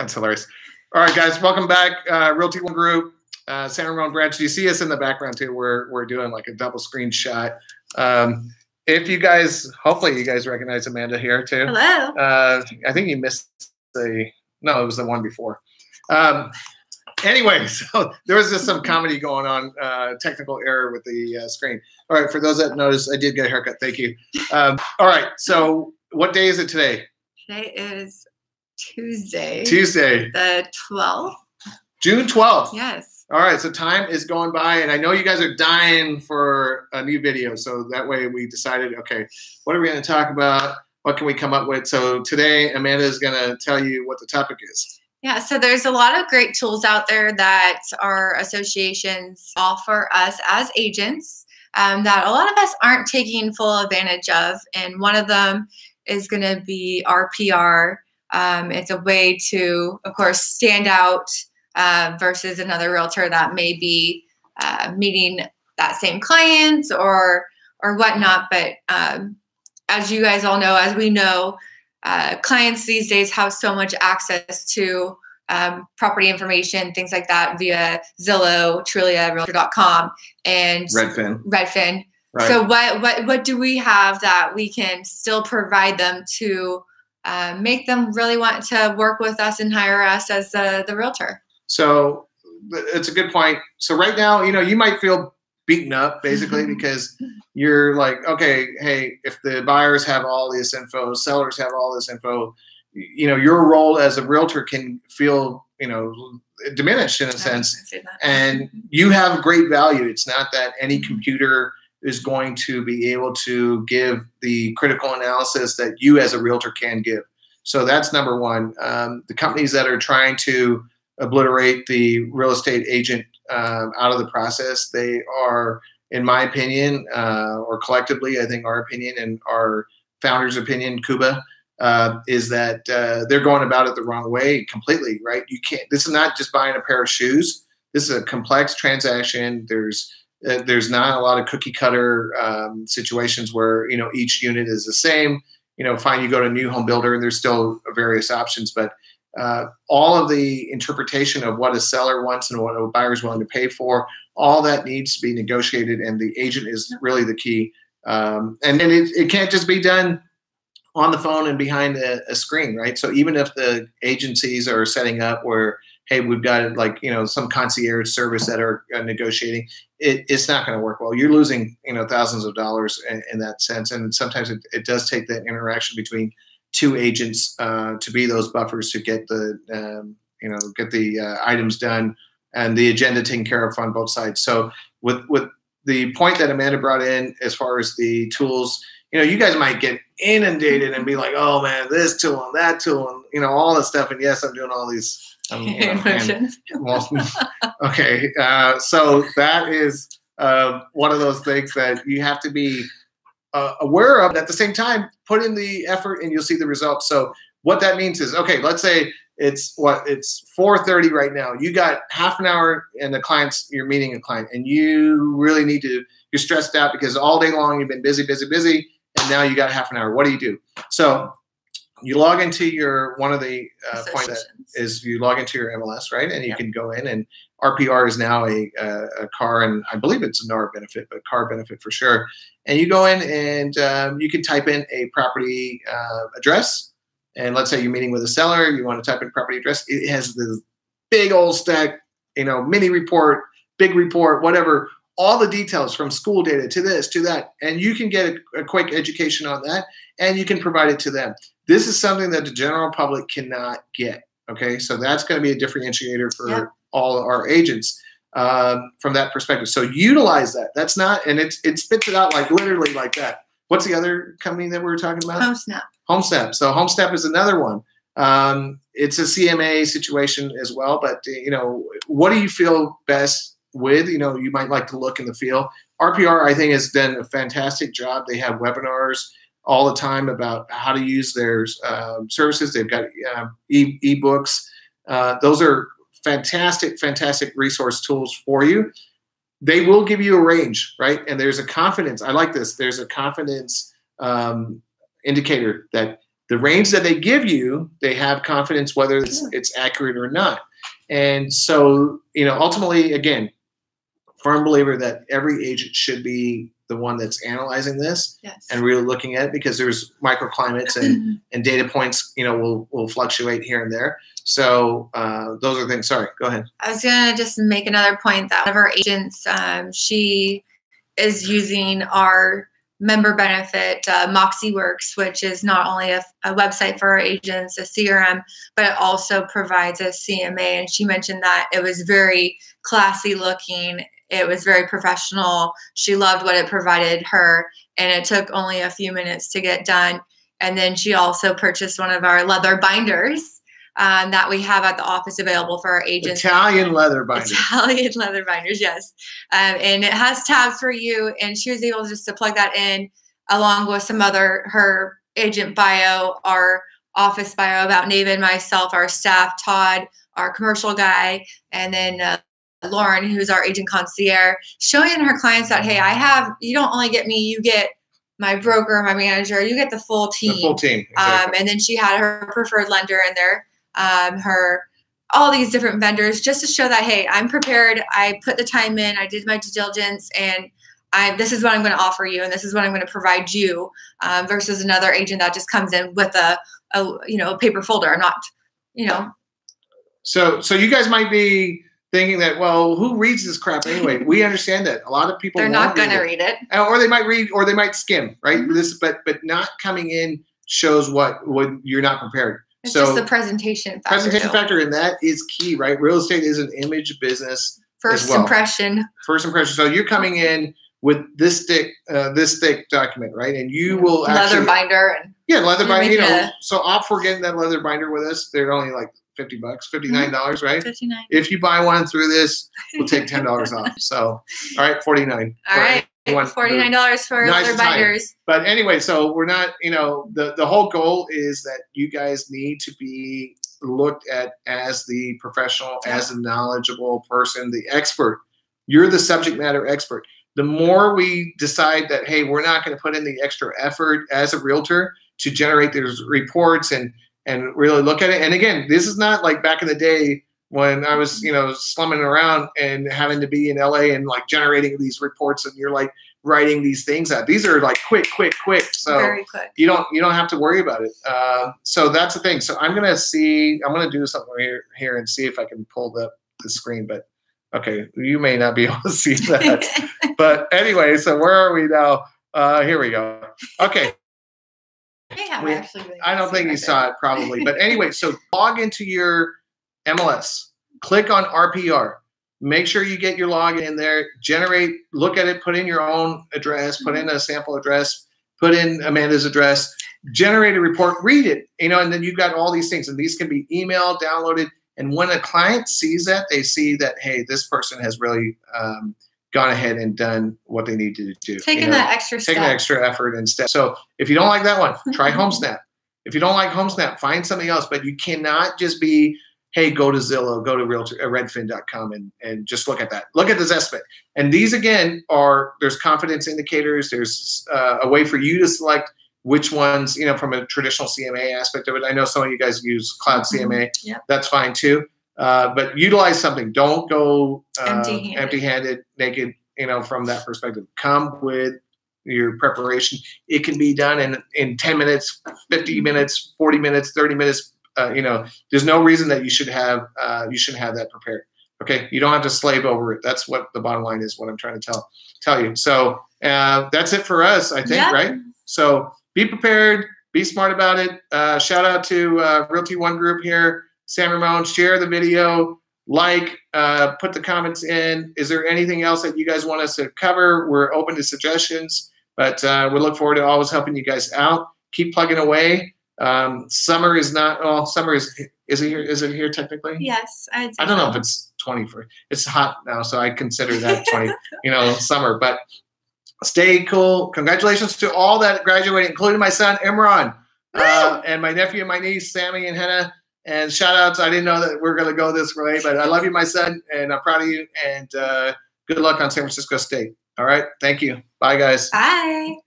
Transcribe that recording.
That's hilarious. All right, guys, welcome back. Realty One Group, San Ramon branch. You see us in the background too. We're doing like a double screen shot. If you guys, hopefully you guys recognize Amanda here too. Hello. I think you missed no, it was the one before. Anyway, so there was just some comedy going on, technical error with the screen. All right, for those that noticed, I did get a haircut. Thank you. All right, so what day is it today? Today is Tuesday. Tuesday. The 12th. June 12th. Yes. All right, so time is going by, and I know you guys are dying for a new video, so that way we decided, okay, what are we going to talk about? What can we come up with? So today, Amanda is going to tell you what the topic is. Yeah, so there's a lot of great tools out there that our associations offer us as agents that a lot of us aren't taking full advantage of, and one of them is going to be RPR. It's a way to, of course, stand out versus another realtor that may be meeting that same client or whatnot. But as you guys all know, as we know, clients these days have so much access to property information, things like that via Zillow, Trulia, Realtor.com, and Redfin. Right. So what do we have that we can still provide them to make them really want to work with us and hire us as the realtor? So it's a good point. So right now, you might feel beaten up basically because you're like, okay, hey, if the buyers have all this info, sellers have all this info, your role as a realtor can feel, diminished in a sense. And you have great value. It's not that any computer is going to be able to give the critical analysis that you as a realtor can give. So that's number one. The companies that are trying to obliterate the real estate agent out of the process, they are, in my opinion, or collectively, I think our opinion and our founder's opinion, Cuba, is that they're going about it the wrong way completely, right? You can't, this is not just buying a pair of shoes. This is a complex transaction. There's not a lot of cookie cutter situations where, each unit is the same. Fine, you go to a new home builder and there's still various options, but all of the interpretation of what a seller wants and what a buyer is willing to pay for, all that needs to be negotiated, and the agent is really the key. And it can't just be done on the phone and behind a screen, right? So even if the agencies are setting up where, hey, we've got like, some concierge service that are negotiating, it's not going to work well. You're losing, thousands of dollars in that sense. And sometimes it does take that interaction between two agents to be those buffers to get the, items done and the agenda taken care of on both sides. So with the point that Amanda brought in, as far as the tools, you guys might get inundated and be like, oh man, this tool and that tool and, all this stuff. And yes, I'm doing all these. Okay. So that is one of those things that you have to be aware of. At the same time, put in the effort and you'll see the results. So what that means is, okay, let's say it's 4:30 right now. You got half an hour and you're meeting a client and you really need to, you're stressed out because all day long you've been busy. And now you got half an hour. What do you do? So you log into one of the points is you log into your MLS, right? And you can go in, and RPR is now a car, and I believe it's a NAR benefit, but car benefit for sure. And you go in and you can type in a property address. And let's say you're meeting with a seller, you want to type in property address. It has this big old stack, mini report, big report, whatever, all the details from school data to this, to that. And you can get a quick education on that, and you can provide it to them. This is something that the general public cannot get, okay? So that's going to be a differentiator for all our agents from that perspective. So utilize that. That's not, and it spits it out like literally like that. What's the other company that we were talking about? HomeSnap. HomeSnap. So HomeSnap is another one. It's a CMA situation as well, but what do you feel best with? You might like to look and the feel. RPR, I think, has done a fantastic job. They have webinars all the time about how to use their services. They've got ebooks. Those are fantastic resource tools for you. They will give you a range, right? And there's a confidence. I like this. There's a confidence indicator that the range that they give you, they have confidence whether it's accurate or not. And so, ultimately, again, firm believer that every agent should be the one that's analyzing this and really looking at it, because there's microclimates and data points, will fluctuate here and there. So those are things. Sorry, go ahead. I was going to just make another point that one of our agents, she is using our member benefit, MoxieWorks, which is not only a website for our agents, a CRM, but it also provides a CMA. And she mentioned that it was very classy looking. It was very professional. She loved what it provided her, and it took only a few minutes to get done. And then she also purchased one of our leather binders that we have at the office available for our agents. Italian leather binders. Italian leather binders, yes. And it has tabs for you, and she was able just to plug that in along with some other, her agent bio, our office bio about Neva and myself, our staff, Todd, our commercial guy, and then Lauren, who's our agent concierge, showing her clients that, hey, you don't only get me, you get my broker, my manager, you get the full team. The full team, exactly. And then she had her preferred lender in there, all these different vendors, just to show that, hey, I'm prepared. I put the time in, I did my due diligence, and this is what I'm going to offer you, and this is what I'm going to provide you, versus another agent that just comes in with a paper folder. I'm not, So you guys might be thinking that, well, who reads this crap anyway? We understand that a lot of people they're not going to read it, or they might read, or they might skim, right? But not coming in shows what you're not prepared. It's just the presentation factor. Presentation factor, and that is key, right? Real estate is an image business. First impression. First impression. So you're coming in with this thick document, right? And you will leather binder. Leather binder. So opt for getting that leather binder with us. They're only like $50, $59, right? $59. If you buy one through this, we'll take $10 off. So, all right, $49. All right, $49 for leather binders. But anyway, so we're not, the whole goal is that you guys need to be looked at as the professional, as a knowledgeable person, the expert. You're the subject matter expert. The more we decide that, hey, we're not going to put in the extra effort as a realtor to generate those reports and really look at it. And again, this is not like back in the day when I was, slumming around and having to be in LA and like generating these reports, and you're like writing these things out. These are like quick. So very quick. You don't have to worry about it. So that's the thing. So I'm going to do something here and see if I can pull the screen, but okay, you may not be able to see that. But anyway, so where are we now? Here we go. Okay. I don't think you saw it probably, but anyway, so log into your MLS, click on RPR, make sure you get your login in there, look at it, put in your own address, put in a sample address, put in Amanda's address, generate a report, read it, and then you've got all these things, and these can be emailed, downloaded, and when a client sees that, they see that, hey, this person has really gone ahead and done what they need to do. Taking that extra step. Taking that extra effort and step. So if you don't like that one, try HomeSnap. If you don't like HomeSnap, find something else. But you cannot just be, hey, go to Zillow, go to Redfin.com and just look at that. Look at this estimate. And these, again, there's confidence indicators. There's a way for you to select which ones, from a traditional CMA aspect of it. I know some of you guys use Cloud CMA. Yep. That's fine too. But utilize something. Don't go empty-handed, naked, from that perspective. Come with your preparation. It can be done in 10 minutes, 50 minutes, 40 minutes, 30 minutes. There's no reason that you should have that prepared. Okay, you don't have to slave over it. That's what the bottom line is. What I'm trying to tell you. So that's it for us, I think, right? So be prepared. Be smart about it. Shout out to Realty One Group here. San Ramon, share the video, put the comments in. Is there anything else that you guys want us to cover? We're open to suggestions, but we look forward to always helping you guys out. Keep plugging away. Summer is not, well, summer is it here? Is it here technically? Yes. I don't know if it's 24. It's hot now, so I consider that 20, summer, but stay cool. Congratulations to all that graduated, including my son, Imran, and my nephew and my niece, Sammy and Hannah. And shout outs. I didn't know that we're going to go this way, but I love you, my son, and I'm proud of you. And good luck on San Francisco State. All right. Thank you. Bye, guys. Bye.